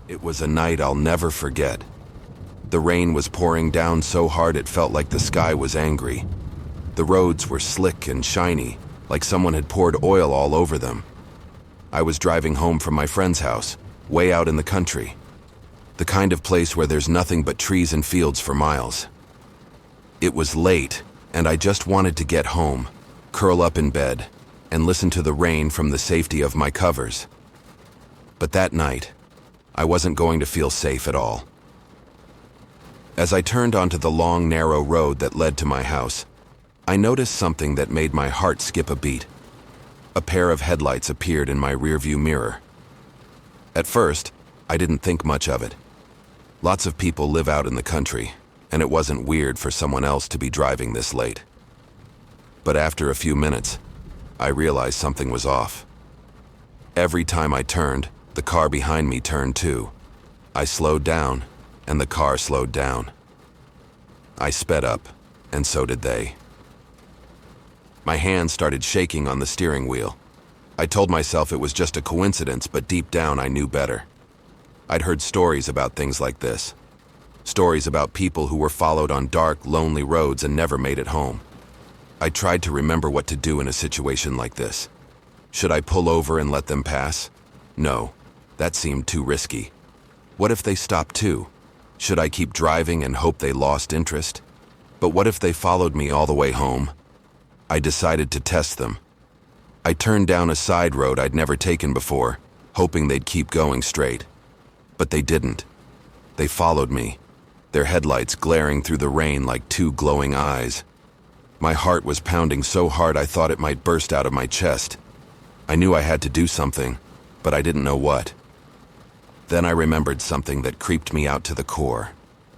It was a night I'll never forget. The rain was pouring down so hard it felt like the sky was angry. The roads were slick and shiny, like someone had poured oil all over them. I was driving home from my friend's house, way out in the country. The kind of place where there's nothing but trees and fields for miles. It was late, and I just wanted to get home, curl up in bed, and listen to the rain from the safety of my covers. But that night, I wasn't going to feel safe at all. As I turned onto the long, narrow road that led to my house, I noticed something that made my heart skip a beat. A pair of headlights appeared in my rearview mirror. At first, I didn't think much of it. Lots of people live out in the country, and it wasn't weird for someone else to be driving this late. But after a few minutes, I realized something was off. Every time I turned, the car behind me turned too. I slowed down, and the car slowed down. I sped up, and so did they. My hands started shaking on the steering wheel. I told myself it was just a coincidence, but deep down I knew better. I'd heard stories about things like this. Stories about people who were followed on dark, lonely roads and never made it home. I tried to remember what to do in a situation like this. Should I pull over and let them pass? No, that seemed too risky. What if they stopped too? Should I keep driving and hope they lost interest? But what if they followed me all the way home? I decided to test them. I turned down a side road I'd never taken before, hoping they'd keep going straight. But they didn't. They followed me, their headlights glaring through the rain like two glowing eyes. My heart was pounding so hard I thought it might burst out of my chest. I knew I had to do something, but I didn't know what. Then I remembered something that creeped me out to the core.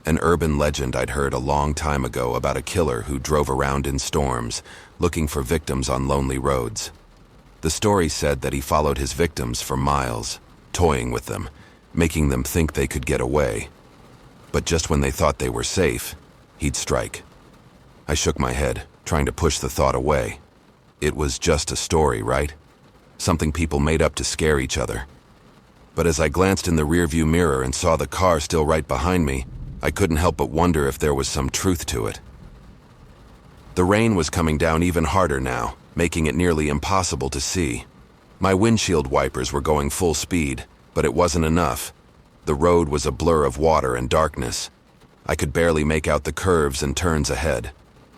An urban legend I'd heard a long time ago about a killer who drove around in storms, looking for victims on lonely roads. The story said that he followed his victims for miles, toying with them, making them think they could get away. But just when they thought they were safe, he'd strike. I shook my head, trying to push the thought away. It was just a story, right? Something people made up to scare each other. But as I glanced in the rearview mirror and saw the car still right behind me, I couldn't help but wonder if there was some truth to it. The rain was coming down even harder now, making it nearly impossible to see. My windshield wipers were going full speed, but it wasn't enough. The road was a blur of water and darkness. I could barely make out the curves and turns ahead.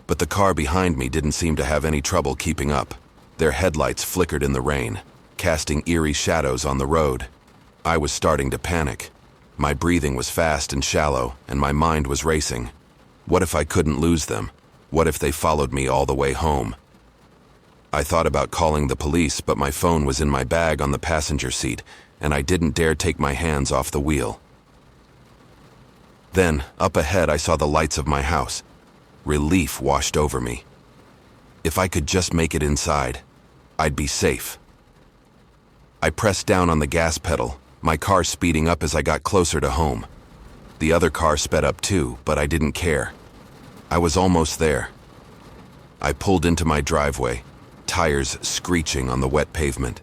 But the car behind me didn't seem to have any trouble keeping up. Their headlights flickered in the rain, casting eerie shadows on the road. I was starting to panic. My breathing was fast and shallow, and my mind was racing. What if I couldn't lose them? What if they followed me all the way home? I thought about calling the police, but my phone was in my bag on the passenger seat, and I didn't dare take my hands off the wheel. Then, up ahead, I saw the lights of my house. Relief washed over me. If I could just make it inside, I'd be safe. I pressed down on the gas pedal, my car speeding up as I got closer to home. The other car sped up too, but I didn't care. I was almost there. I pulled into my driveway, tires screeching on the wet pavement.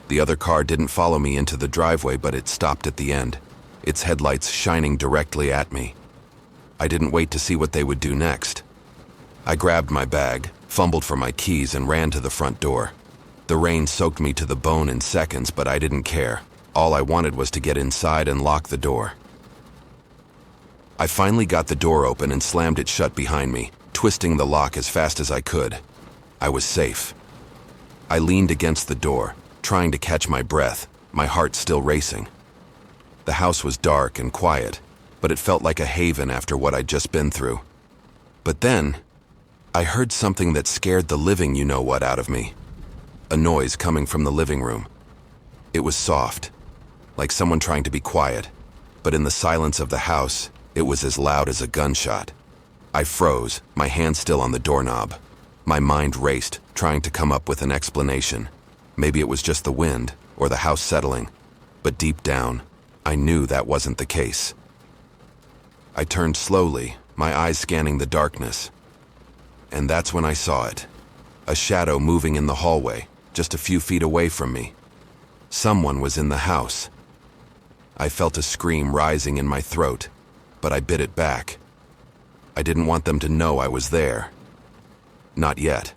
The other car didn't follow me into the driveway, but it stopped at the end, its headlights shining directly at me. I didn't wait to see what they would do next. I grabbed my bag, fumbled for my keys, and ran to the front door. The rain soaked me to the bone in seconds, but I didn't care. All I wanted was to get inside and lock the door. I finally got the door open and slammed it shut behind me, twisting the lock as fast as I could. I was safe. I leaned against the door, trying to catch my breath, my heart still racing. The house was dark and quiet, but it felt like a haven after what I'd just been through. But then, I heard something that scared the living you-know-what out of me. A noise coming from the living room. It was soft, like someone trying to be quiet, but in the silence of the house, it was as loud as a gunshot. I froze, my hand still on the doorknob. My mind raced, trying to come up with an explanation. Maybe it was just the wind, or the house settling, but deep down, I knew that wasn't the case. I turned slowly, my eyes scanning the darkness. And that's when I saw it. A shadow moving in the hallway, just a few feet away from me. Someone was in the house. I felt a scream rising in my throat, but I bit it back. I didn't want them to know I was there. Not yet.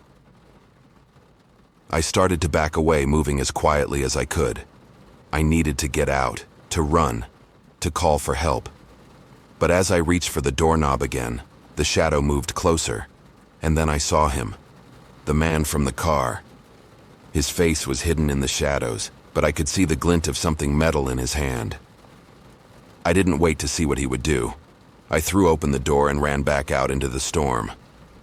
I started to back away, moving as quietly as I could. I needed to get out, to run, to call for help. But as I reached for the doorknob again, the shadow moved closer, and then I saw him, the man from the car. His face was hidden in the shadows, but I could see the glint of something metal in his hand. I didn't wait to see what he would do. I threw open the door and ran back out into the storm.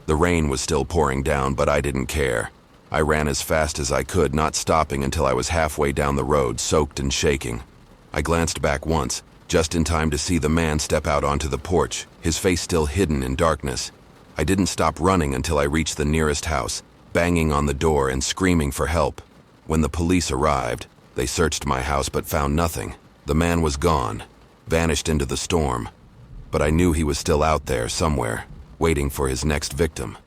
The rain was still pouring down, but I didn't care. I ran as fast as I could, not stopping until I was halfway down the road, soaked and shaking. I glanced back once, just in time to see the man step out onto the porch, his face still hidden in darkness. I didn't stop running until I reached the nearest house, banging on the door and screaming for help. When the police arrived, they searched my house but found nothing. The man was gone, vanished into the storm. But I knew he was still out there somewhere, waiting for his next victim.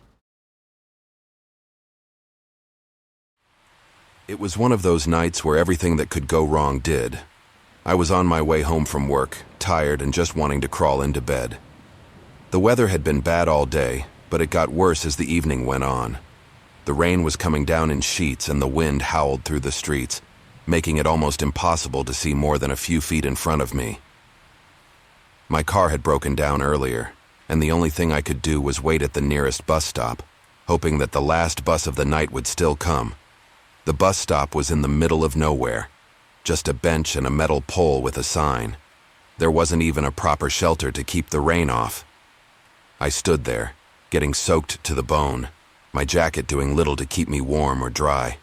It was one of those nights where everything that could go wrong did. I was on my way home from work, tired and just wanting to crawl into bed. The weather had been bad all day, but it got worse as the evening went on. The rain was coming down in sheets and the wind howled through the streets, making it almost impossible to see more than a few feet in front of me. My car had broken down earlier, and the only thing I could do was wait at the nearest bus stop, hoping that the last bus of the night would still come. The bus stop was in the middle of nowhere, just a bench and a metal pole with a sign. There wasn't even a proper shelter to keep the rain off. I stood there, getting soaked to the bone, my jacket doing little to keep me warm or dry.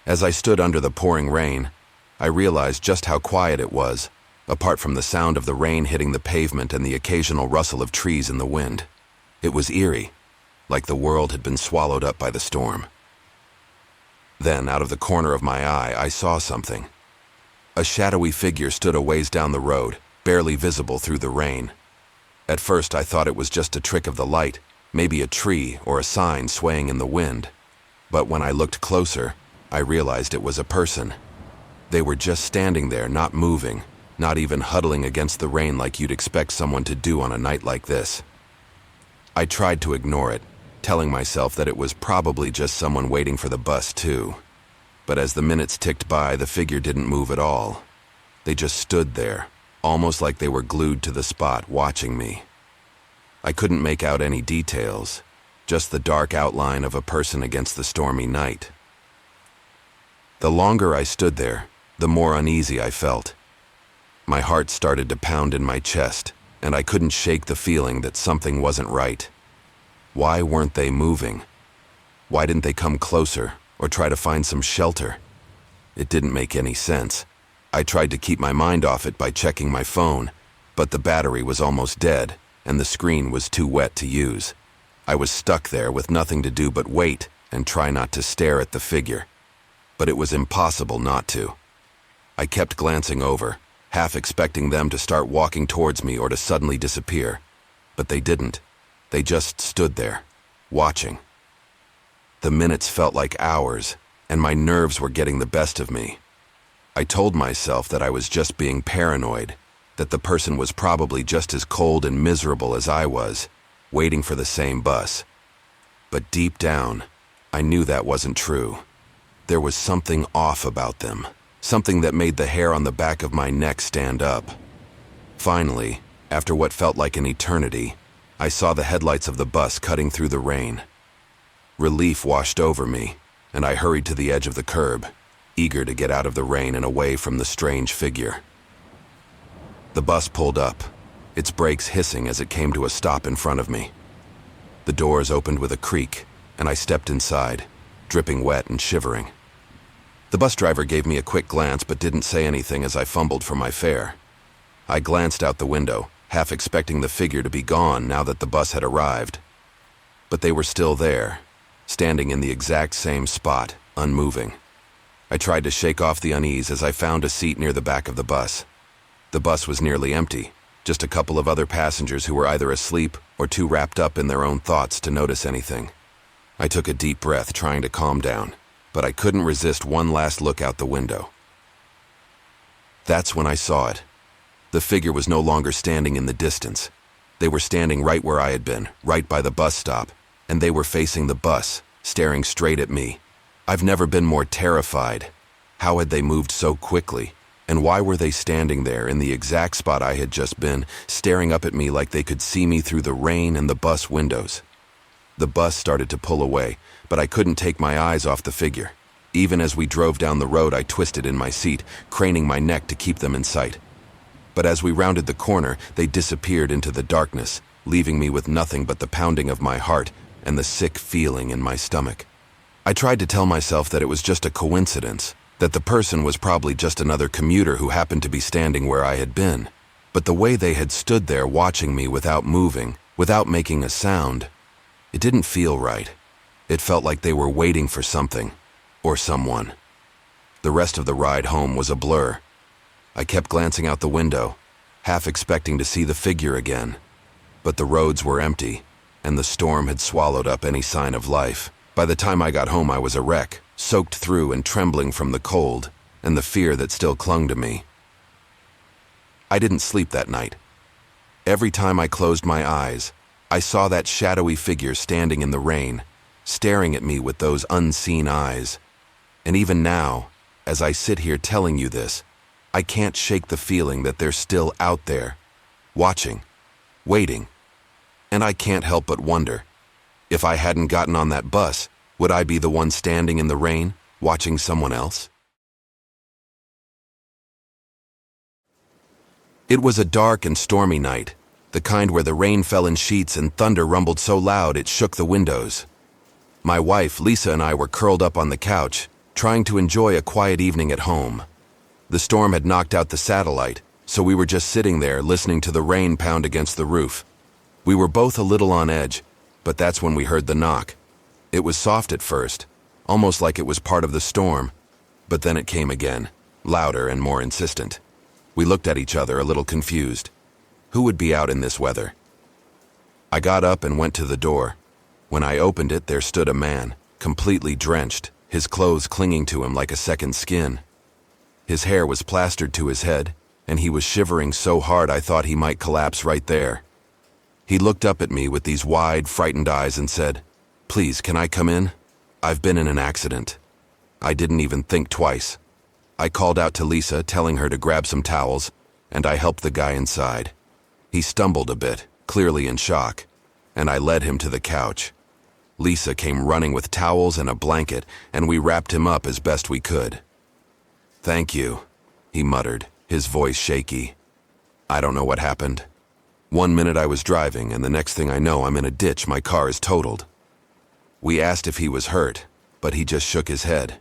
As I stood under the pouring rain, I realized just how quiet it was, apart from the sound of the rain hitting the pavement and the occasional rustle of trees in the wind. It was eerie, like the world had been swallowed up by the storm. Then, out of the corner of my eye, I saw something. A shadowy figure stood a ways down the road, barely visible through the rain. At first, I thought it was just a trick of the light, maybe a tree or a sign swaying in the wind. But when I looked closer, I realized it was a person. They were just standing there, not moving, not even huddling against the rain like you'd expect someone to do on a night like this. I tried to ignore it, telling myself that it was probably just someone waiting for the bus too. But as the minutes ticked by, the figure didn't move at all. They just stood there, almost like they were glued to the spot, watching me. I couldn't make out any details, just the dark outline of a person against the stormy night. The longer I stood there, the more uneasy I felt. My heart started to pound in my chest, and I couldn't shake the feeling that something wasn't right. Why weren't they moving? Why didn't they come closer or try to find some shelter? It didn't make any sense. I tried to keep my mind off it by checking my phone, but the battery was almost dead, and the screen was too wet to use. I was stuck there with nothing to do but wait and try not to stare at the figure. But it was impossible not to. I kept glancing over, half expecting them to start walking towards me or to suddenly disappear. But they didn't. They just stood there, watching. The minutes felt like hours, and my nerves were getting the best of me. I told myself that I was just being paranoid, that the person was probably just as cold and miserable as I was, waiting for the same bus. But deep down, I knew that wasn't true. There was something off about them, something that made the hair on the back of my neck stand up. Finally, after what felt like an eternity, I saw the headlights of the bus cutting through the rain. Relief washed over me, and I hurried to the edge of the curb, eager to get out of the rain and away from the strange figure. The bus pulled up, its brakes hissing as it came to a stop in front of me. The doors opened with a creak, and I stepped inside, dripping wet and shivering. The bus driver gave me a quick glance but didn't say anything as I fumbled for my fare. I glanced out the window, half expecting the figure to be gone now that the bus had arrived. But they were still there, standing in the exact same spot, unmoving. I tried to shake off the unease as I found a seat near the back of the bus. The bus was nearly empty, just a couple of other passengers who were either asleep or too wrapped up in their own thoughts to notice anything. I took a deep breath, trying to calm down, but I couldn't resist one last look out the window. That's when I saw it. The figure was no longer standing in the distance. They were standing right where I had been, right by the bus stop, and they were facing the bus, staring straight at me. I've never been more terrified. How had they moved so quickly? And why were they standing there in the exact spot I had just been, staring up at me like they could see me through the rain and the bus windows? The bus started to pull away, but I couldn't take my eyes off the figure. Even as we drove down the road, I twisted in my seat, craning my neck to keep them in sight. But as we rounded the corner, they disappeared into the darkness, leaving me with nothing but the pounding of my heart and the sick feeling in my stomach. I tried to tell myself that it was just a coincidence, that the person was probably just another commuter who happened to be standing where I had been. But the way they had stood there watching me without moving, without making a sound, it didn't feel right. It felt like they were waiting for something, or someone. The rest of the ride home was a blur. I kept glancing out the window, half expecting to see the figure again. But the roads were empty, and the storm had swallowed up any sign of life. By the time I got home, I was a wreck, soaked through and trembling from the cold and the fear that still clung to me. I didn't sleep that night. Every time I closed my eyes, I saw that shadowy figure standing in the rain, staring at me with those unseen eyes. And even now, as I sit here telling you this, I can't shake the feeling that they're still out there, watching, waiting. And I can't help but wonder, if I hadn't gotten on that bus, would I be the one standing in the rain, watching someone else? It was a dark and stormy night, the kind where the rain fell in sheets and thunder rumbled so loud it shook the windows. My wife, Lisa, and I were curled up on the couch, trying to enjoy a quiet evening at home. The storm had knocked out the satellite, so we were just sitting there listening to the rain pound against the roof. We were both a little on edge, but that's when we heard the knock. It was soft at first, almost like it was part of the storm, but then it came again, louder and more insistent. We looked at each other a little confused. Who would be out in this weather? I got up and went to the door. When I opened it, there stood a man, completely drenched, his clothes clinging to him like a second skin. His hair was plastered to his head, and he was shivering so hard I thought he might collapse right there. He looked up at me with these wide, frightened eyes and said, "Please, can I come in? I've been in an accident." I didn't even think twice. I called out to Lisa, telling her to grab some towels, and I helped the guy inside. He stumbled a bit, clearly in shock, and I led him to the couch. Lisa came running with towels and a blanket, and we wrapped him up as best we could. "Thank you," he muttered, his voice shaky. I don't know what happened. 1 minute I was driving, and the next thing I know, I'm in a ditch. My car is totaled. We asked if he was hurt, but he just shook his head.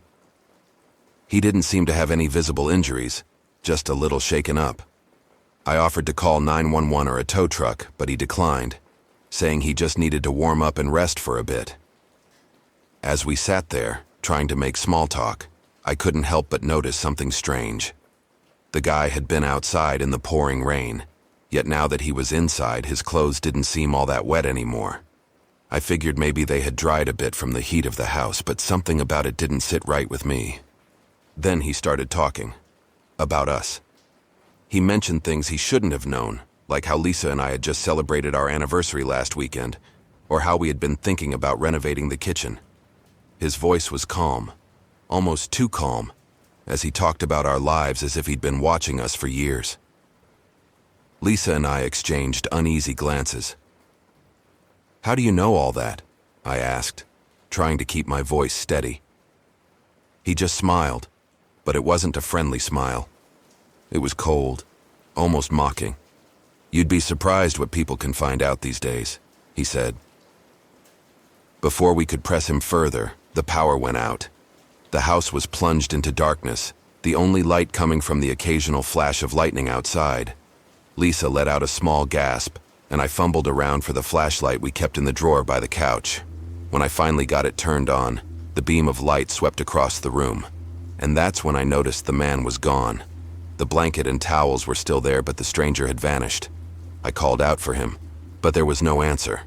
He didn't seem to have any visible injuries, just a little shaken up. I offered to call 911 or a tow truck, but he declined, saying he just needed to warm up and rest for a bit. As we sat there, trying to make small talk, I couldn't help but notice something strange. The guy had been outside in the pouring rain, yet now that he was inside, his clothes didn't seem all that wet anymore. I figured maybe they had dried a bit from the heat of the house, but something about it didn't sit right with me. Then he started talking. About us. He mentioned things he shouldn't have known, like how Lisa and I had just celebrated our anniversary last weekend, or how we had been thinking about renovating the kitchen. His voice was calm, almost too calm, as he talked about our lives as if he'd been watching us for years. Lisa and I exchanged uneasy glances. "How do you know all that?" I asked, trying to keep my voice steady. He just smiled, but it wasn't a friendly smile. It was cold, almost mocking. "You'd be surprised what people can find out these days," he said. Before we could press him further, the power went out. The house was plunged into darkness, the only light coming from the occasional flash of lightning outside. Lisa let out a small gasp, and I fumbled around for the flashlight we kept in the drawer by the couch. When I finally got it turned on, the beam of light swept across the room. And that's when I noticed the man was gone. The blanket and towels were still there, but the stranger had vanished. I called out for him, but there was no answer.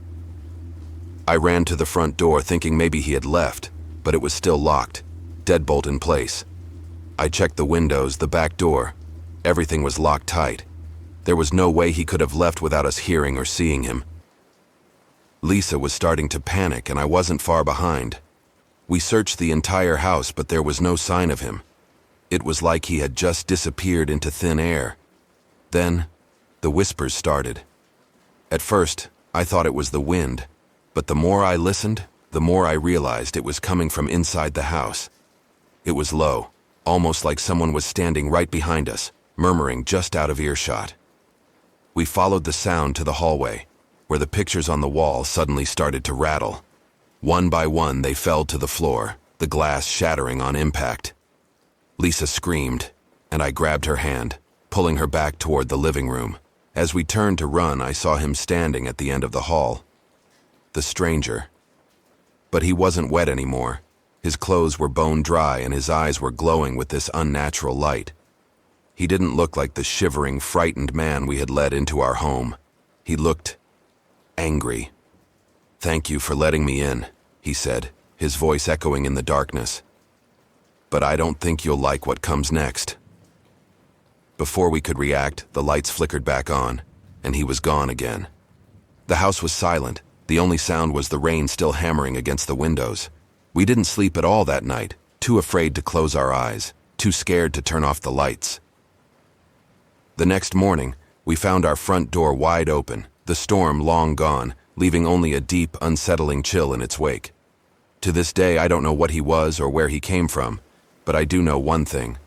I ran to the front door thinking maybe he had left, but it was still locked, deadbolt in place. I checked the windows, the back door. Everything was locked tight. There was no way he could have left without us hearing or seeing him. Lisa was starting to panic, and I wasn't far behind. We searched the entire house, but there was no sign of him. It was like he had just disappeared into thin air. Then, the whispers started. At first, I thought it was the wind, but the more I listened, the more I realized it was coming from inside the house. It was low, almost like someone was standing right behind us, murmuring just out of earshot. We followed the sound to the hallway, where the pictures on the wall suddenly started to rattle. One by one, they fell to the floor, the glass shattering on impact. Lisa screamed, and I grabbed her hand, pulling her back toward the living room. As we turned to run, I saw him standing at the end of the hall. The stranger. But he wasn't wet anymore. His clothes were bone dry, and his eyes were glowing with this unnatural light. He didn't look like the shivering, frightened man we had led into our home. He looked angry. "Thank you for letting me in," he said, his voice echoing in the darkness. "But I don't think you'll like what comes next." Before we could react, the lights flickered back on, and he was gone again. The house was silent. The only sound was the rain still hammering against the windows. We didn't sleep at all that night, too afraid to close our eyes, too scared to turn off the lights. The next morning, we found our front door wide open, the storm long gone, leaving only a deep, unsettling chill in its wake. To this day, I don't know what he was or where he came from, but I do know one thing.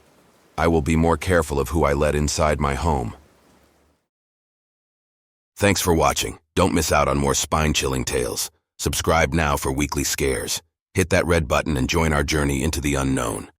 I will be more careful of who I let inside my home. Thanks for watching. Don't miss out on more spine-chilling tales. Subscribe now for weekly scares. Hit that red button and join our journey into the unknown.